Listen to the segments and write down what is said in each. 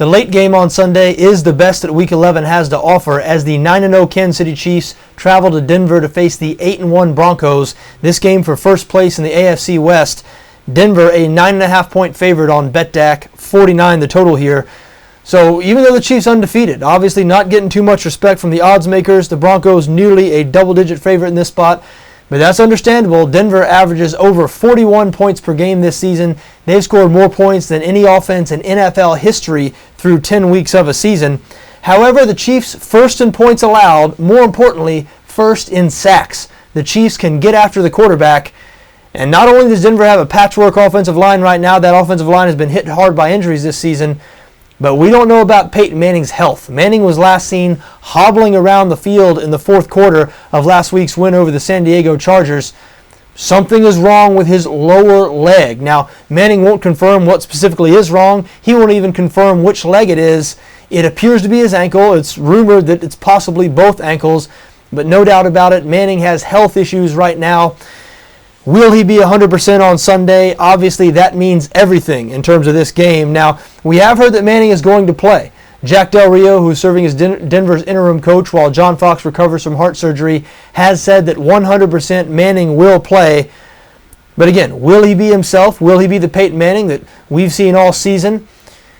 The late game on Sunday is the best that Week 11 has to offer as the 9-0 Kansas City Chiefs travel to Denver to face the 8-1 Broncos. This game for first place in the AFC West. Denver a 9.5-point favorite on BETDAQ, 49 the total here. So even though the Chiefs undefeated, obviously not getting too much respect from the odds makers, the Broncos nearly a double-digit favorite in this spot. But that's understandable. Denver averages over 41 points per game this season. They've scored more points than any offense in NFL history through 10 weeks of a season. However, the Chiefs first in points allowed, more importantly, first in sacks. The Chiefs can get after the quarterback. And not only does Denver have a patchwork offensive line right now, that offensive line has been hit hard by injuries this season, but we don't know about Peyton Manning's health. Manning was last seen hobbling around the field in the fourth quarter of last week's win over the San Diego Chargers. Something is wrong with his lower leg. Now, Manning won't confirm what specifically is wrong. He won't even confirm which leg it is. It appears to be his ankle. It's rumored that it's possibly both ankles, but no doubt about it, Manning has health issues right now. Will he be 100% on Sunday? Obviously, that means everything in terms of this game. Now, we have heard that Manning is going to play. Jack Del Rio, who's serving as Denver's interim coach while John Fox recovers from heart surgery, has said that 100% Manning will play. But again, will he be himself? Will he be the Peyton Manning that we've seen all season?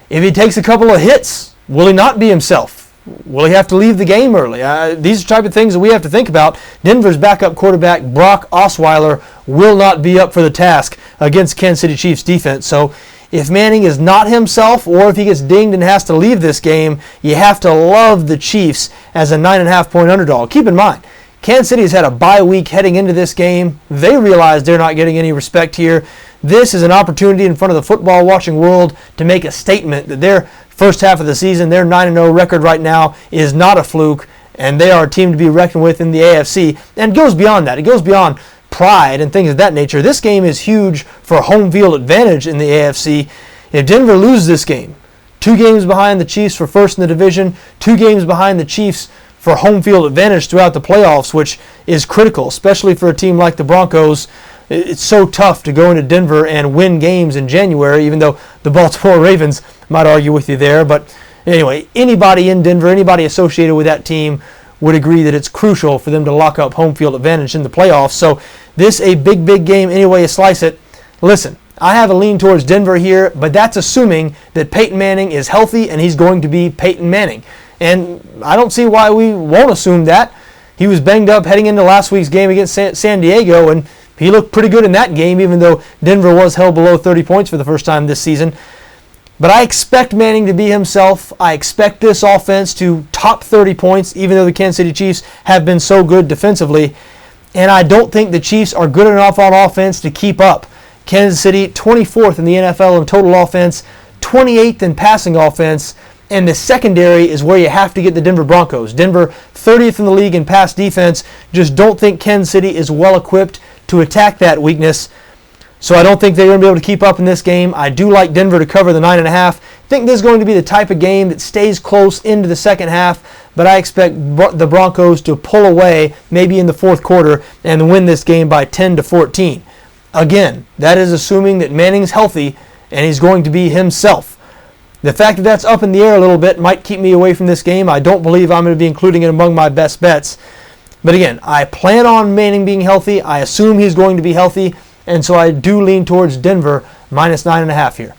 If he takes a couple of hits, will he not be himself? Will he have to leave the game early? These are the type of things that we have to think about. Denver's backup quarterback, Brock Osweiler, will not be up for the task against Kansas City Chiefs defense. So if Manning is not himself, or if he gets dinged and has to leave this game, you have to love the Chiefs as a 9.5-point underdog. Keep in mind, Kansas City has had a bye week heading into this game. They realize they're not getting any respect here. This is an opportunity in front of the football-watching world to make a statement that their first half of the season, their 9-0 record right now, is not a fluke, and they are a team to be reckoned with in the AFC. And it goes beyond that. It goes beyond pride and things of that nature. This game is huge for home field advantage in the AFC. If Denver loses this game, 2 games behind the Chiefs for first in the division, 2 games behind the Chiefs for home field advantage throughout the playoffs, which is critical, especially for a team like the Broncos. It's so tough to go into Denver and win games in January, even though the Baltimore Ravens might argue with you there. But anyway, anybody in Denver, anybody associated with that team would agree that it's crucial for them to lock up home field advantage in the playoffs. So this a big, big game any way you slice it. Listen, I have a lean towards Denver here, but that's assuming that Peyton Manning is healthy and he's going to be Peyton Manning. And I don't see why we won't assume that. He was banged up heading into last week's game against San Diego, and he looked pretty good in that game, even though Denver was held below 30 points for the first time this season. But I expect Manning to be himself. I expect this offense to top 30 points, even though the Kansas City Chiefs have been so good defensively. And I don't think the Chiefs are good enough on offense to keep up. Kansas City, 24th in the NFL in total offense, 28th in passing offense, and the secondary is where you have to get the Denver Broncos. Denver, 30th in the league in pass defense. Just don't think Kansas City is well equipped to attack that weakness. So I don't think they're going to be able to keep up in this game. I do like Denver to cover the 9.5. I think this is going to be the type of game that stays close into the second half, but I expect the Broncos to pull away maybe in the fourth quarter and win this game by 10-14. Again, that is assuming that Manning's healthy and he's going to be himself. The fact that that's up in the air a little bit might keep me away from this game. I don't believe I'm going to be including it among my best bets. But again, I plan on Manning being healthy. I assume he's going to be healthy. And so I do lean towards Denver minus 9.5 here.